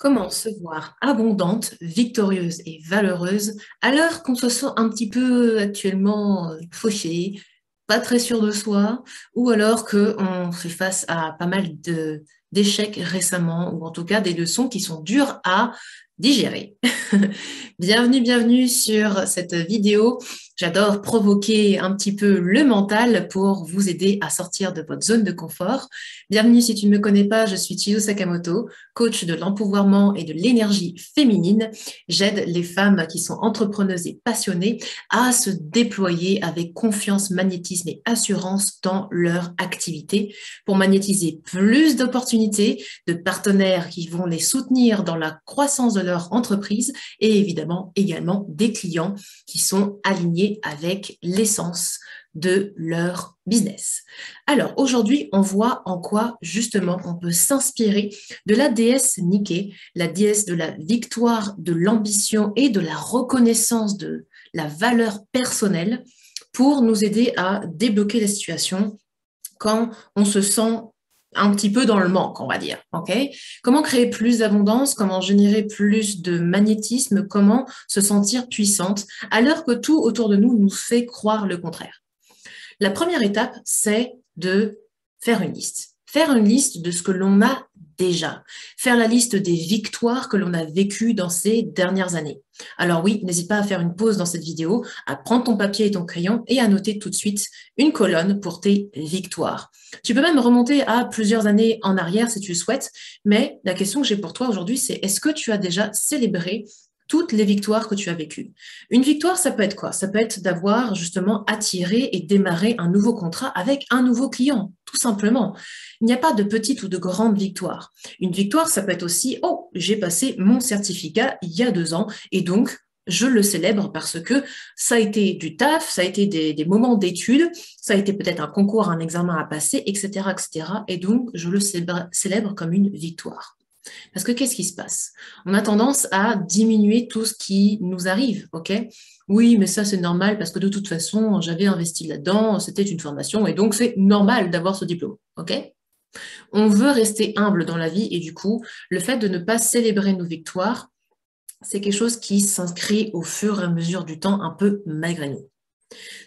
Comment se voir abondante, victorieuse et valeureuse à l'heure qu'on se sent un petit peu actuellement fauché, pas très sûr de soi, ou alors qu'on fait face à pas mal d'échecs récemment, ou en tout cas des leçons qui sont dures à digérer. Bienvenue, bienvenue sur cette vidéo. J'adore provoquer un petit peu le mental pour vous aider à sortir de votre zone de confort. Bienvenue si tu ne me connais pas, je suis Chiyo Sakamoto, coach de l'empouvoirment et de l'énergie féminine. J'aide les femmes qui sont entrepreneuses et passionnées à se déployer avec confiance, magnétisme et assurance dans leur activité pour magnétiser plus d'opportunités, de partenaires qui vont les soutenir dans la croissance de leur entreprise et évidemment également des clients qui sont alignés avec l'essence de leur business. Alors aujourd'hui, on voit en quoi justement on peut s'inspirer de la déesse Nike, la déesse de la victoire, de l'ambition et de la reconnaissance de la valeur personnelle pour nous aider à débloquer la situation quand on se sent un petit peu dans le manque, on va dire. Okay. Comment créer plus d'abondance, comment générer plus de magnétisme, comment se sentir puissante, alors que tout autour de nous nous fait croire le contraire. La première étape, c'est de faire une liste. Faire une liste de ce que l'on a déjà. Faire la liste des victoires que l'on a vécues dans ces dernières années. Alors oui, n'hésite pas à faire une pause dans cette vidéo, à prendre ton papier et ton crayon et à noter tout de suite une colonne pour tes victoires. Tu peux même remonter à plusieurs années en arrière si tu le souhaites, mais la question que j'ai pour toi aujourd'hui, c'est est-ce que tu as déjà célébré toutes les victoires que tu as vécues? Une victoire, ça peut être quoi? Ça peut être d'avoir justement attiré et démarré un nouveau contrat avec un nouveau client, tout simplement. Il n'y a pas de petite ou de grande victoire. Une victoire, ça peut être aussi, oh, j'ai passé mon certificat il y a 2 ans et donc je le célèbre parce que ça a été du taf, ça a été des moments d'études, ça a été peut-être un concours, un examen à passer, etc., etc. Et donc, je le célèbre comme une victoire. Parce que qu'est-ce qui se passe? On a tendance à diminuer tout ce qui nous arrive, ok? Oui, mais ça c'est normal parce que de toute façon, j'avais investi là-dedans, c'était une formation et donc c'est normal d'avoir ce diplôme, ok? On veut rester humble dans la vie et du coup, le fait de ne pas célébrer nos victoires, c'est quelque chose qui s'inscrit au fur et à mesure du temps un peu malgré nous.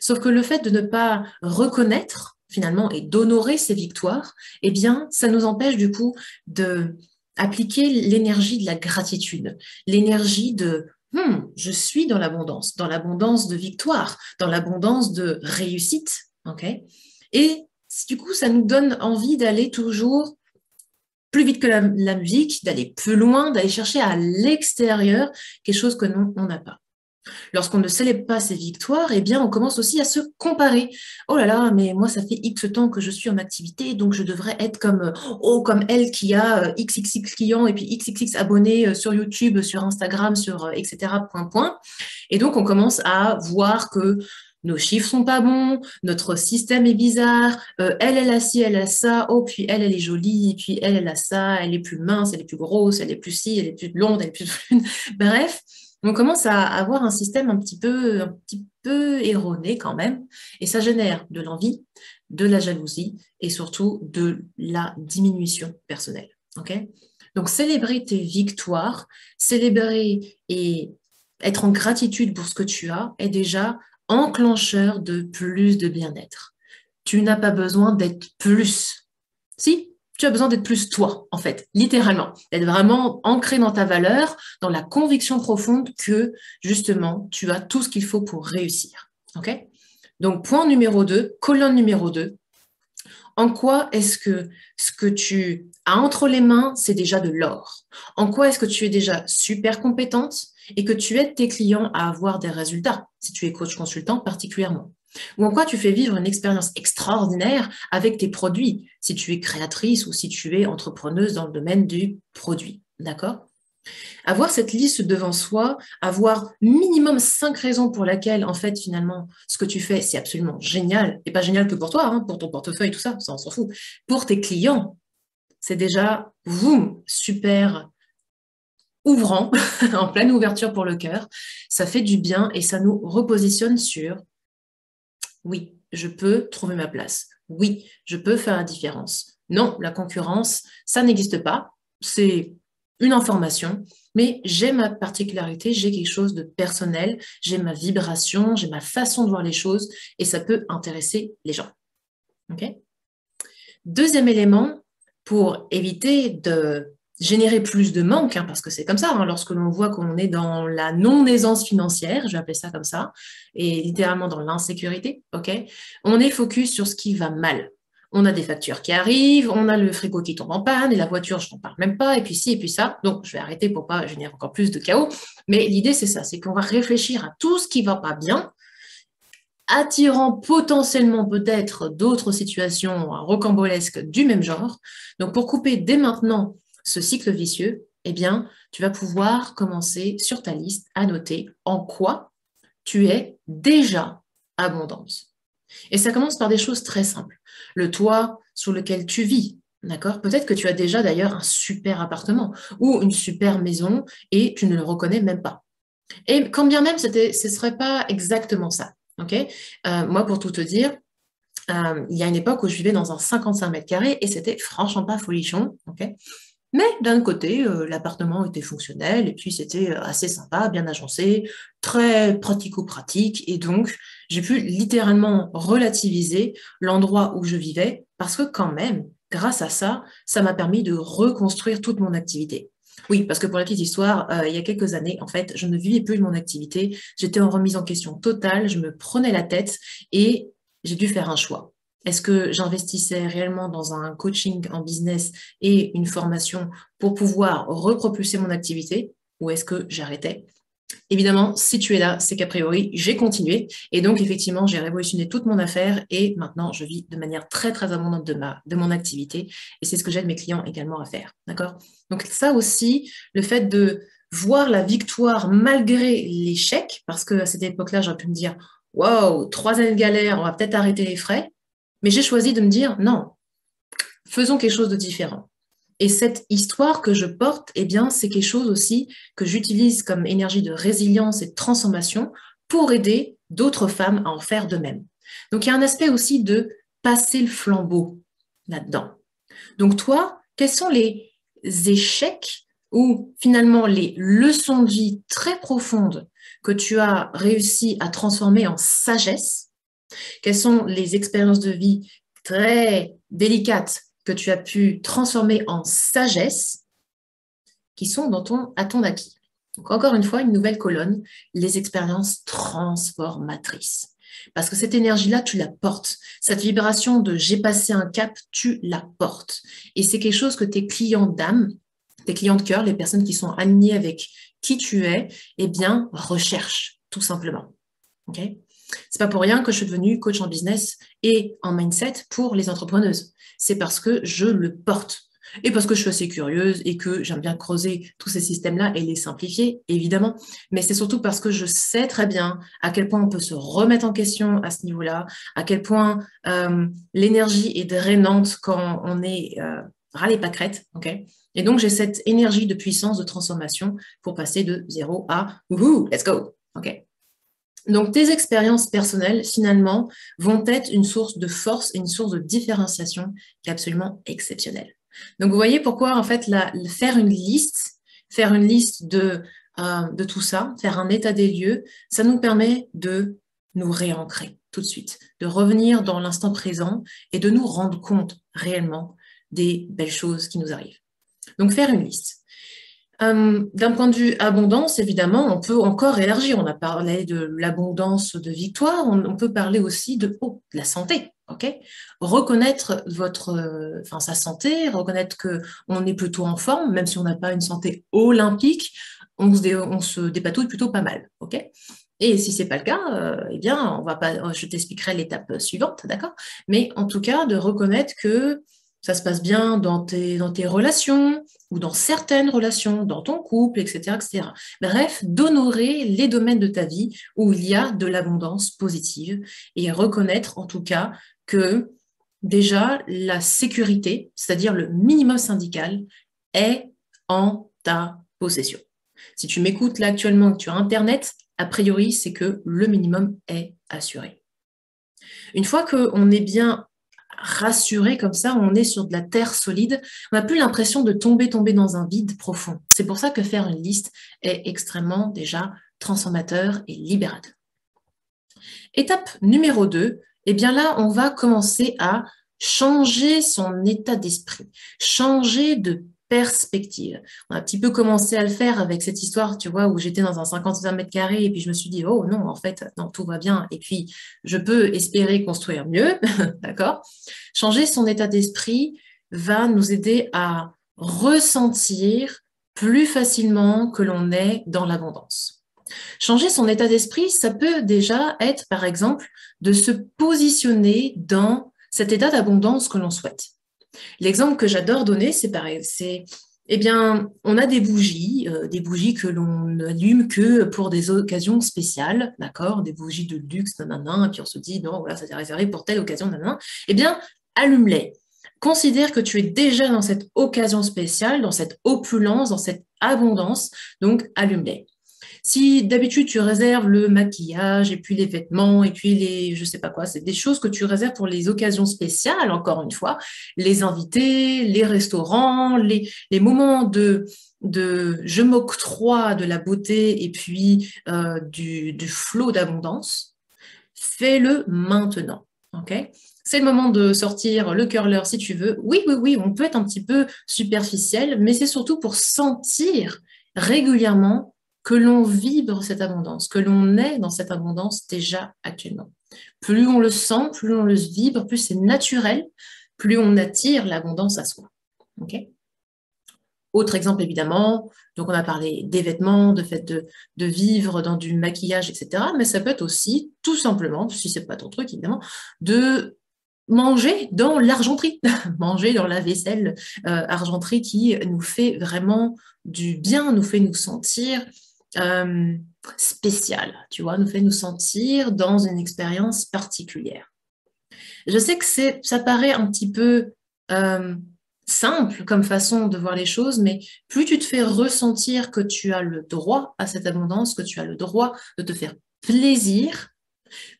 Sauf que le fait de ne pas reconnaître finalement et d'honorer ces victoires, eh bien, ça nous empêche du coup de appliquer l'énergie de la gratitude, l'énergie de je suis dans l'abondance de victoire, dans l'abondance de réussite, ok? Et du coup, ça nous donne envie d'aller toujours plus vite que la musique, d'aller plus loin, d'aller chercher à l'extérieur quelque chose que nous, on n'a pas. Lorsqu'on ne célèbre pas ses victoires, eh bien, on commence aussi à se comparer. Oh là là, mais moi, ça fait X temps que je suis en activité, donc je devrais être comme elle qui a XXX clients et puis XXX abonnés sur YouTube, sur Instagram, sur etc. Point, point. Et donc, on commence à voir que nos chiffres sont pas bons, notre système est bizarre, elle a ci, elle a ça, oh, puis elle est jolie, et puis elle a ça, elle est plus mince, elle est plus grosse, elle est plus ci, elle est plus blonde, elle est plus brune. Bref, on commence à avoir un système un petit peu erroné quand même, et ça génère de l'envie, de la jalousie et surtout de la diminution personnelle. Okay. Donc, célébrer tes victoires, célébrer et être en gratitude pour ce que tu as est déjà enclencheur de plus de bien-être. Tu n'as pas besoin d'être plus. Si, tu as besoin d'être plus toi, en fait, littéralement. D'être vraiment ancré dans ta valeur, dans la conviction profonde que, justement, tu as tout ce qu'il faut pour réussir. OK? Donc, point numéro 2, colonne numéro 2. En quoi est-ce que ce que tu as entre les mains, c'est déjà de l'or? En quoi est-ce que tu es déjà super compétente et que tu aides tes clients à avoir des résultats, si tu es coach consultant particulièrement? Ou en quoi tu fais vivre une expérience extraordinaire avec tes produits, si tu es créatrice ou si tu es entrepreneuse dans le domaine du produit. D'accord? Avoir cette liste devant soi, avoir minimum 5 raisons pour lesquelles, en fait, finalement, ce que tu fais, c'est absolument génial. Et pas génial que pour toi, hein, pour ton portefeuille, tout ça, on s'en fout. Pour tes clients, c'est déjà, boum, super ouvrant, en pleine ouverture pour le cœur. Ça fait du bien et ça nous repositionne sur, oui, je peux trouver ma place. Oui, je peux faire la différence. Non, la concurrence, ça n'existe pas. C'est une information, mais j'ai ma particularité, j'ai quelque chose de personnel, j'ai ma vibration, j'ai ma façon de voir les choses et ça peut intéresser les gens. Ok. Deuxième élément, pour éviter de générer plus de manque, hein, parce que c'est comme ça, hein, lorsque l'on voit qu'on est dans la non-aisance financière, je vais appeler ça comme ça, et littéralement dans l'insécurité, ok, on est focus sur ce qui va mal. On a des factures qui arrivent, on a le frigo qui tombe en panne, et la voiture, je n'en parle même pas, et puis ci, et puis ça. Donc, je vais arrêter pour pas générer encore plus de chaos. Mais l'idée, c'est ça, c'est qu'on va réfléchir à tout ce qui va pas bien, attirant potentiellement peut-être d'autres situations rocambolesques du même genre. Donc, pour couper dès maintenant ce cycle vicieux, eh bien, tu vas pouvoir commencer sur ta liste à noter en quoi tu es déjà abondante. Et ça commence par des choses très simples. Le toit sous lequel tu vis, d'accord? Peut-être que tu as déjà d'ailleurs un super appartement ou une super maison et tu ne le reconnais même pas. Et quand bien même, ce ne serait pas exactement ça. Ok. Moi, pour tout te dire, il y a une époque où je vivais dans un 55 mètres carrés et c'était franchement pas folichon. Ok. Mais d'un côté, l'appartement était fonctionnel et puis c'était assez sympa, bien agencé, très pratico-pratique. Et donc, j'ai pu littéralement relativiser l'endroit où je vivais parce que quand même, grâce à ça, ça m'a permis de reconstruire toute mon activité. Oui, parce que pour la petite histoire, il y a quelques années, en fait, je ne vivais plus de mon activité. J'étais en remise en question totale, je me prenais la tête et j'ai dû faire un choix. Est-ce que j'investissais réellement dans un coaching en business et une formation pour pouvoir repropulser mon activité ou est-ce que j'arrêtais? Évidemment, si tu es là, c'est qu'a priori, j'ai continué et donc effectivement, j'ai révolutionné toute mon affaire et maintenant, je vis de manière très, très abondante de mon activité et c'est ce que j'aide mes clients également à faire. D'accord? Donc ça aussi, le fait de voir la victoire malgré l'échec, parce qu'à cette époque-là, j'aurais pu me dire, waouh, 3 années de galère, on va peut-être arrêter les frais. Mais j'ai choisi de me dire, non, faisons quelque chose de différent. Et cette histoire que je porte, eh bien, c'est quelque chose aussi que j'utilise comme énergie de résilience et de transformation pour aider d'autres femmes à en faire de même. Donc, il y a un aspect aussi de passer le flambeau là-dedans. Donc, toi, quels sont les échecs ou finalement les leçons de vie très profondes que tu as réussi à transformer en sagesse? Quelles sont les expériences de vie très délicates que tu as pu transformer en sagesse qui sont à ton acquis? Donc, encore une fois, une nouvelle colonne, les expériences transformatrices. Parce que cette énergie-là, tu la portes. Cette vibration de j'ai passé un cap, tu la portes. Et c'est quelque chose que tes clients d'âme, tes clients de cœur, les personnes qui sont alignées avec qui tu es, eh bien, recherchent, tout simplement. OK? C'est pas pour rien que je suis devenue coach en business et en mindset pour les entrepreneuses. C'est parce que je le porte. Et parce que je suis assez curieuse et que j'aime bien creuser tous ces systèmes-là et les simplifier, évidemment. Mais c'est surtout parce que je sais très bien à quel point on peut se remettre en question à ce niveau-là, à quel point l'énergie est drainante quand on est ras les pâquerettes. Okay, et donc, j'ai cette énergie de puissance, de transformation pour passer de 0 à « wouhou, let's go ». Okay. Donc, tes expériences personnelles, finalement, vont être une source de force et une source de différenciation qui est absolument exceptionnelle. Donc, vous voyez pourquoi, en fait, faire une liste de tout ça, faire un état des lieux, ça nous permet de nous réancrer tout de suite, de revenir dans l'instant présent et de nous rendre compte réellement des belles choses qui nous arrivent. Donc, faire une liste. D'un point de vue abondance, évidemment, on peut encore élargir. On a parlé de l'abondance de victoire, on peut parler aussi de la santé. Okay, reconnaître sa santé, reconnaître qu'on est plutôt en forme, même si on n'a pas une santé olympique, on se dépatouille plutôt pas mal. Okay, et si c'est pas le cas, eh bien, je t'expliquerai l'étape suivante, d'accord? Mais en tout cas, de reconnaître que ça se passe bien dans tes relations ou dans certaines relations, dans ton couple, etc., etc. Bref, d'honorer les domaines de ta vie où il y a de l'abondance positive et reconnaître en tout cas que déjà la sécurité, c'est-à-dire le minimum syndical, est en ta possession. Si tu m'écoutes là actuellement et que tu as Internet, a priori, c'est que le minimum est assuré. Une fois qu'on est bien rassuré comme ça, on est sur de la terre solide, on n'a plus l'impression de tomber dans un vide profond. C'est pour ça que faire une liste est extrêmement déjà transformateur et libérateur. Étape numéro 2, eh bien là, on va commencer à changer son état d'esprit, changer de perspective. On a un petit peu commencé à le faire avec cette histoire, tu vois, où j'étais dans un 55 mètres carrés et puis je me suis dit, oh non, en fait, non, tout va bien. Et puis, je peux espérer construire mieux, d'accord? Changer son état d'esprit va nous aider à ressentir plus facilement que l'on est dans l'abondance. Changer son état d'esprit, ça peut déjà être, par exemple, de se positionner dans cet état d'abondance que l'on souhaite. L'exemple que j'adore donner, c'est pareil, eh bien, on a des bougies que l'on allume que pour des occasions spéciales, d'accord, des bougies de luxe, nanana, et puis on se dit, non, voilà, ça c'est réservé pour telle occasion, nanana. Eh bien, allume-les. Considère que tu es déjà dans cette occasion spéciale, dans cette opulence, dans cette abondance, donc allume-les. Si d'habitude tu réserves le maquillage et puis les vêtements et puis je sais pas quoi, c'est des choses que tu réserves pour les occasions spéciales, encore une fois, les invités, les restaurants, les moments de je m'octroie de la beauté et puis du flot d'abondance, fais-le maintenant, ok? C'est le moment de sortir le curler si tu veux. Oui, oui, oui, on peut être un petit peu superficiel, mais c'est surtout pour sentir régulièrement que l'on vibre cette abondance, que l'on est dans cette abondance déjà actuellement. Plus on le sent, plus on le vibre, plus c'est naturel, plus on attire l'abondance à soi. Okay. Autre exemple, évidemment, donc on a parlé des vêtements, de fait de vivre dans du maquillage, etc. Mais ça peut être aussi, tout simplement, si c'est pas ton truc, évidemment, de manger dans l'argenterie, manger dans la vaisselle argenterie qui nous fait vraiment du bien, nous fait nous sentir spécial, tu vois, nous fait nous sentir dans une expérience particulière. Je sais que ça paraît un petit peu simple comme façon de voir les choses, mais plus tu te fais ressentir que tu as le droit à cette abondance, que tu as le droit de te faire plaisir,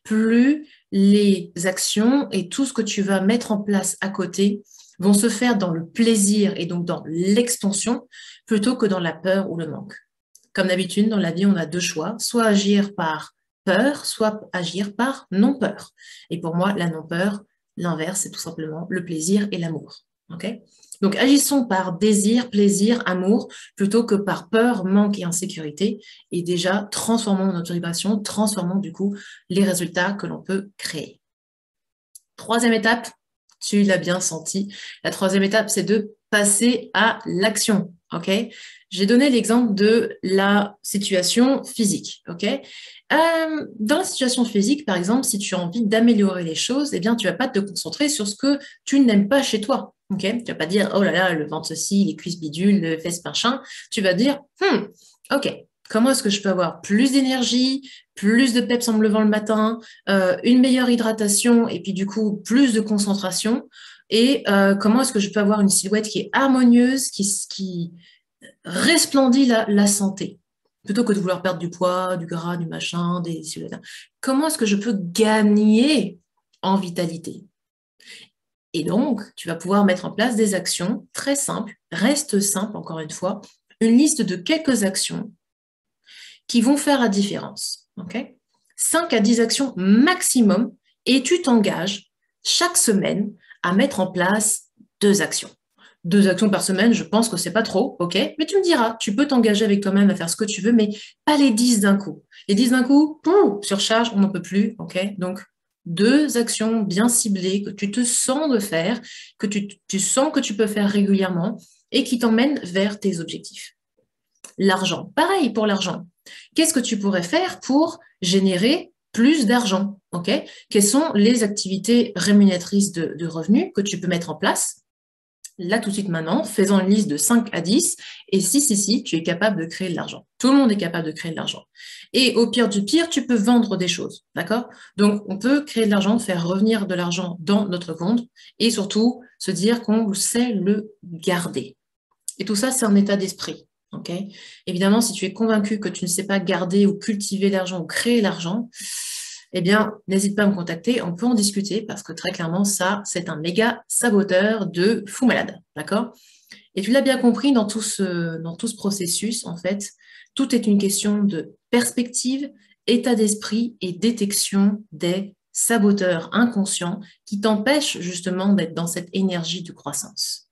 plus les actions et tout ce que tu vas mettre en place à côté vont se faire dans le plaisir et donc dans l'extension plutôt que dans la peur ou le manque. Comme d'habitude, dans la vie, on a deux choix, soit agir par peur, soit agir par non-peur. Et pour moi, la non-peur, l'inverse, c'est tout simplement le plaisir et l'amour. Okay. Donc, agissons par désir, plaisir, amour, plutôt que par peur, manque et insécurité. Et déjà, transformons notre vibration, transformons du coup les résultats que l'on peut créer. Troisième étape, tu l'as bien senti. La troisième étape, c'est de passer à l'action. Ok. J'ai donné l'exemple de la situation physique. Ok. Dans la situation physique, par exemple, si tu as envie d'améliorer les choses, eh bien, tu vas pas te concentrer sur ce que tu n'aimes pas chez toi. Ok. Tu vas pas dire, oh là là, le ventre ceci, les cuisses bidules, le fesses machin. Tu vas dire, ok, comment est-ce que je peux avoir plus d'énergie, plus de peps en me levant le matin, une meilleure hydratation et puis du coup plus de concentration, et comment est-ce que je peux avoir une silhouette qui est harmonieuse, qui resplendit la santé, plutôt que de vouloir perdre du poids, du gras, du machin, des silhouettes. Comment est-ce que je peux gagner en vitalité? Et donc, tu vas pouvoir mettre en place des actions très simples, reste simple encore une fois, une liste de quelques actions qui vont faire la différence. Okay, 5 à 10 actions maximum et tu t'engages chaque semaine à mettre en place 2 actions. 2 actions par semaine, je pense que c'est pas trop, ok? Mais tu me diras, tu peux t'engager avec toi-même à faire ce que tu veux, mais pas les 10 d'un coup. Les 10 d'un coup, surcharge, on n'en peut plus, ok? Donc, 2 actions bien ciblées que tu te sens de faire, que tu sens que tu peux faire régulièrement et qui t'emmènent vers tes objectifs. L'argent, pareil pour l'argent. Qu'est-ce que tu pourrais faire pour générer plus d'argent? Ok. Quelles sont les activités rémunératrices de revenus que tu peux mettre en place? Là, tout de suite maintenant, faisons une liste de 5 à 10. Et si, tu es capable de créer de l'argent. Tout le monde est capable de créer de l'argent. Et au pire du pire, tu peux vendre des choses. D'accord? Donc, on peut créer de l'argent, faire revenir de l'argent dans notre compte et surtout se dire qu'on sait le garder. Et tout ça, c'est un état d'esprit. Okay. Évidemment, si tu es convaincu que tu ne sais pas garder ou cultiver l'argent ou créer l'argent, eh bien, n'hésite pas à me contacter, on peut en discuter parce que très clairement, ça, c'est un méga saboteur de fou malade, d'accord? Et tu l'as bien compris dans tout ce processus, en fait, tout est une question de perspective, état d'esprit et détection des saboteurs inconscients qui t'empêchent justement d'être dans cette énergie de croissance.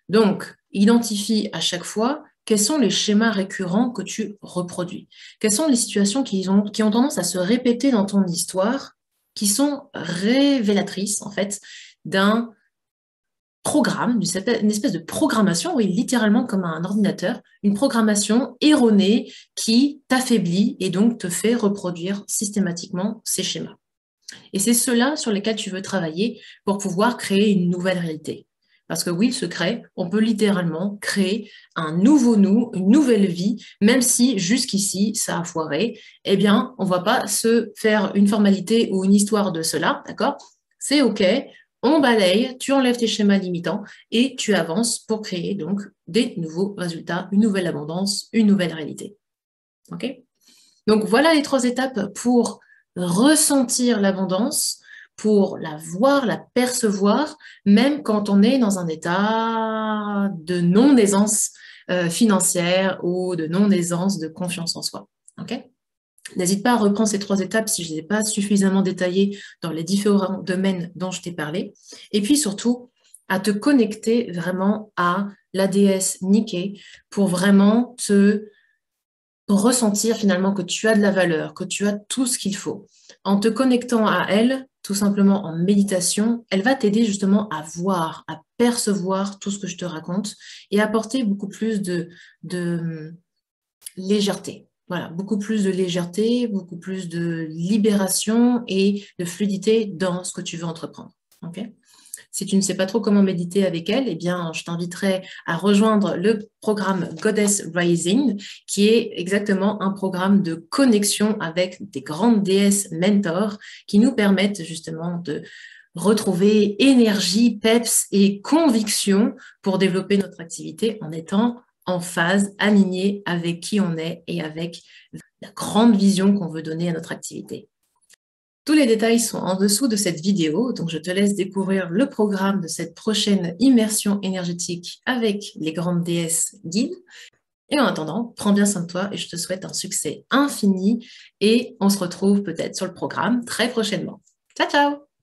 Donc, identifie à chaque fois quels sont les schémas récurrents que tu reproduis. Quelles sont les situations qui ont tendance à se répéter dans ton histoire, qui sont révélatrices, en fait, d'un programme, une espèce de programmation, oui, littéralement comme un ordinateur, une programmation erronée qui t'affaiblit et donc te fait reproduire systématiquement ces schémas. Et c'est cela sur lesquels tu veux travailler pour pouvoir créer une nouvelle réalité. Parce que oui, le secret, on peut littéralement créer un nouveau nous, une nouvelle vie, même si jusqu'ici ça a foiré, eh bien, on ne va pas se faire une formalité ou une histoire de cela, d'accord? C'est OK, on balaye, tu enlèves tes schémas limitants et tu avances pour créer donc des nouveaux résultats, une nouvelle abondance, une nouvelle réalité. OK? Donc voilà les 3 étapes pour ressentir l'abondance, pour la voir, la percevoir, même quand on est dans un état de non-aisance financière ou de non-aisance de confiance en soi. Okay? N'hésite pas à reprendre ces 3 étapes si je ne les ai pas suffisamment détaillées dans les différents domaines dont je t'ai parlé. Et puis surtout, à te connecter vraiment à la déesse Nike pour vraiment te ressentir finalement que tu as de la valeur, que tu as tout ce qu'il faut. En te connectant à elle, tout simplement en méditation, elle va t'aider justement à voir, à percevoir tout ce que je te raconte et apporter beaucoup plus de légèreté. Voilà, beaucoup plus de légèreté, beaucoup plus de libération et de fluidité dans ce que tu veux entreprendre. Ok? Si tu ne sais pas trop comment méditer avec elle, eh bien, je t'inviterai à rejoindre le programme Goddess Rising, qui est exactement un programme de connexion avec des grandes déesses mentors qui nous permettent justement de retrouver énergie, peps et conviction pour développer notre activité en étant en phase, alignée avec qui on est et avec la grande vision qu'on veut donner à notre activité. Tous les détails sont en dessous de cette vidéo, donc je te laisse découvrir le programme de cette prochaine immersion énergétique avec les grandes déesses guides. Et en attendant, prends bien soin de toi et je te souhaite un succès infini et on se retrouve peut-être sur le programme très prochainement. Ciao, ciao!